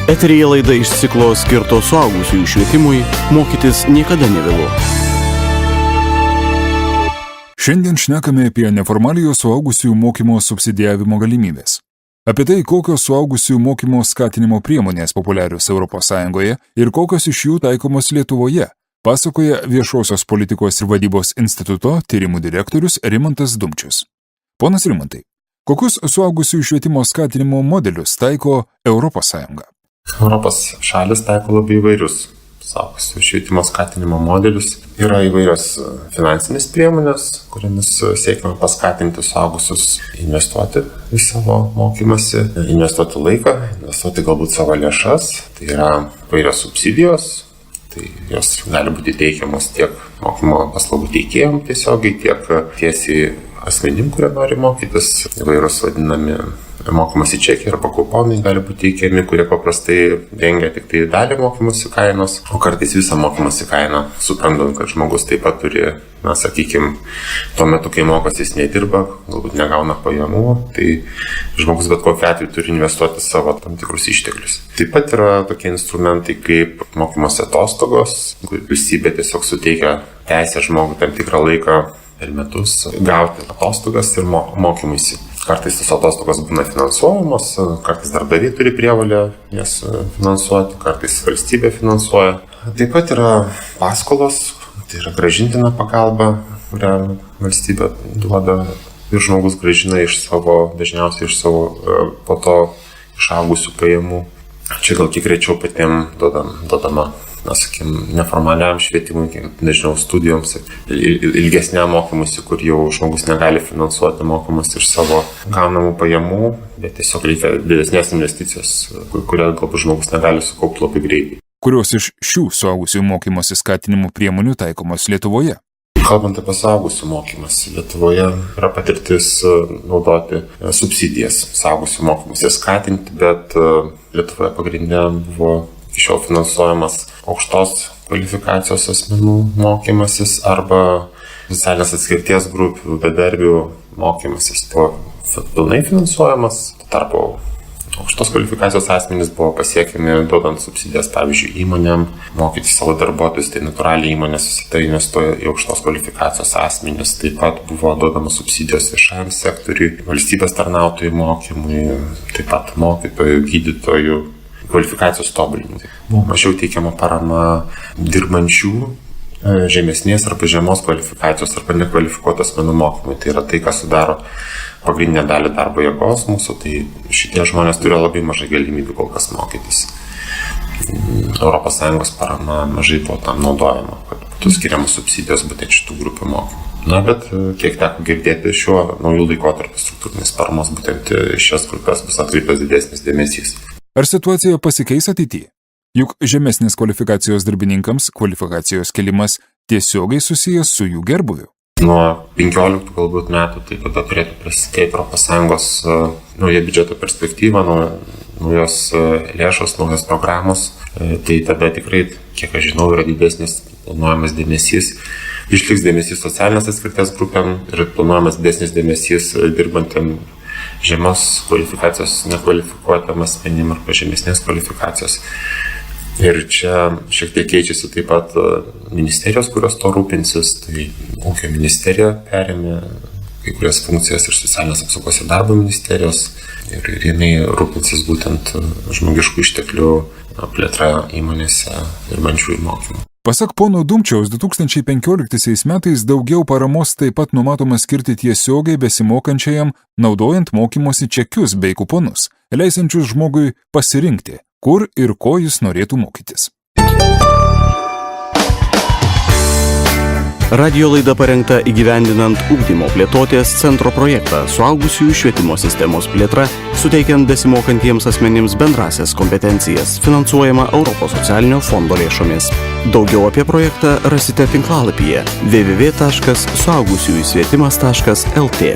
Eteryje laida iš ciklo skirto suaugusiųjų švietimui mokytis niekada nevėlu. Šiandien šnekame apie neformaliojo suaugusiųjų mokymo subsidijavimo galimybės. Apie tai, kokios suaugusiųjų mokymo skatinimo priemonės populiarios ES ir kokios iš jų taikomos Lietuvoje, pasakoja Viešosios politikos ir vadybos instituto tyrimų direktorius Rimantas Dumčius. Ponas Rimantai, kokius suaugusiųjų švietimo skatinimo modelius taiko ES? Europos šalis taiko labai įvairius suaugusiųjų švietimo skatinimo modelius. Yra įvairios finansinės priemonės, kuriamis siekiama paskatinti suaugusius investuoti į savo mokymąsi, investuoti laiką, investuoti galbūt savo lėšas. Tai yra įvairios subsidijos, tai jos gali būti teikiamos tiek mokymo paslaugų teikėjom tiesiogiai, tiek tiesiai asmenim, kurie nori mokytis. Įvairūs vadinami mokymosi čekiai arba kuponai gali būti teikiami, kurie paprastai dengia tik tai dalį mokymosi kainos, o kartais visą mokymosi kainą, suprantant, kad žmogus taip pat turi, tuo metu, kai mokosi, jis nedirba, galbūt negauna pajamų, tai žmogus bet kokiu atveju turi investuoti savo tam tikrus išteklius. Taip pat yra tokie instrumentai kaip mokymosi atostogos, kur valstybė tiesiog suteikia teisę žmogui tam tikrą laiką per metus gauti atostogas ir mokymuisi. Kartais tos atostogos būna finansuojamos, kartais darbdaviai turi prievolę jas finansuoti, kartais valstybė finansuoja. Taip pat yra paskolos, tai yra grąžintina pagalba, kurią valstybė duoda ir žmogus grąžina dažniausiai iš savo po to išaugusių pajamų. Čia gal kiek rečiau patiem duodama, neformaliam švietimui, dažniau studijoms, ilgesniam mokymusi, kur jau žmogus negali finansuoti mokymus iš savo gaunamų pajamų, bet tiesiog reikia didesnės investicijos, kurią galbūt žmogus negali sukaupti labai greitai. Kurios iš šių suaugusių mokymosi skatinimo priemonių taikomos Lietuvoje? Kalbant apie suaugusių mokymąsi, Lietuvoje yra patirtis naudoti subsidijas suaugusių mokymusi skatinti, bet Lietuvoje pagrindė buvo iki šiol finansuojamas aukštos kvalifikacijos asmenų mokymasis arba socialinės atskirties grupių, bedarbių mokymasis. Buvo pilnai finansuojamas, tarpu aukštos kvalifikacijos asmenys buvo pasiekiami duodant subsidijas, pavyzdžiui, įmonėm, mokyti savo darbuotojus, tai natūraliai įmonės visada investuoja į aukštos kvalifikacijos asmenys. Taip pat buvo duodamos subsidijos viešajam sektoriui, valstybės tarnautojų mokymui, taip pat mokytojų, gydytojų kvalifikacijos tobulinimui. Buvo mažiau teikiama parama dirbančių žemesnės arba žemos kvalifikacijos arba nekvalifikuotos asmenų mokymui. Tai yra tai, kas sudaro pagrindinę dalį darbo jėgos mūsų, tai šitie žmonės turėjo labai mažai galimybių kol kas mokytis. ES parama mažai buvo tam naudojama, kad būtų skiriamos subsidijos būtent šitų grupių mokymų. Bet kiek teko girdėti, šiuo naujų laikotarpių struktūrinės paramos būtent šias grupės bus atkreiptas didesnis dėmesys. Ar situacija pasikeis ateityje? Juk žemesnės kvalifikacijos darbininkams kvalifikacijos kelimas tiesiogiai susijęs su jų gerbūviu. Nuo 15 galbūt metų, tai kada turėtų prasidėti ES nauja biudžeto perspektyva, naujos lėšos, naujos programos, tai tada tikrai, kiek aš žinau, yra didesnis planuojamas dėmesys. Išliks dėmesys socialinės atskirties grupėm ir planuojamas didesnis dėmesys dirbantiem žemos kvalifikacijos nekvalifikuotam asmenim arba žemesnės kvalifikacijos. Ir čia šiek tiek keičiasi taip pat ministerijos, kurios to rūpinsis. Tai ūkio ministerija perėmė kai kurias funkcijas iš socialinės apsaugos ir darbo ministerijos ir jinai rūpinsis būtent žmogiškų išteklių plėtra įmonėse ir dirbančiųjų mokymų. Pasak pono Dumčiaus, 2015 metais daugiau paramos taip pat numatoma skirti tiesiogiai besimokančiajam, naudojant mokymosi čekius bei kuponus, leisiančius žmogui pasirinkti, kur ir ko jis norėtų mokytis. Radijo laida parengta įgyvendinant ugdymo plėtotės centro projektą suaugusiųjų švietimo sistemos plėtra, suteikiant besimokantiems asmenims bendrasias kompetencijas, finansuojama Europos socialinio fondo lėšomis. Daugiau apie projektą rasite tinklalapyje www.suaugusiųjų švietimas.lt.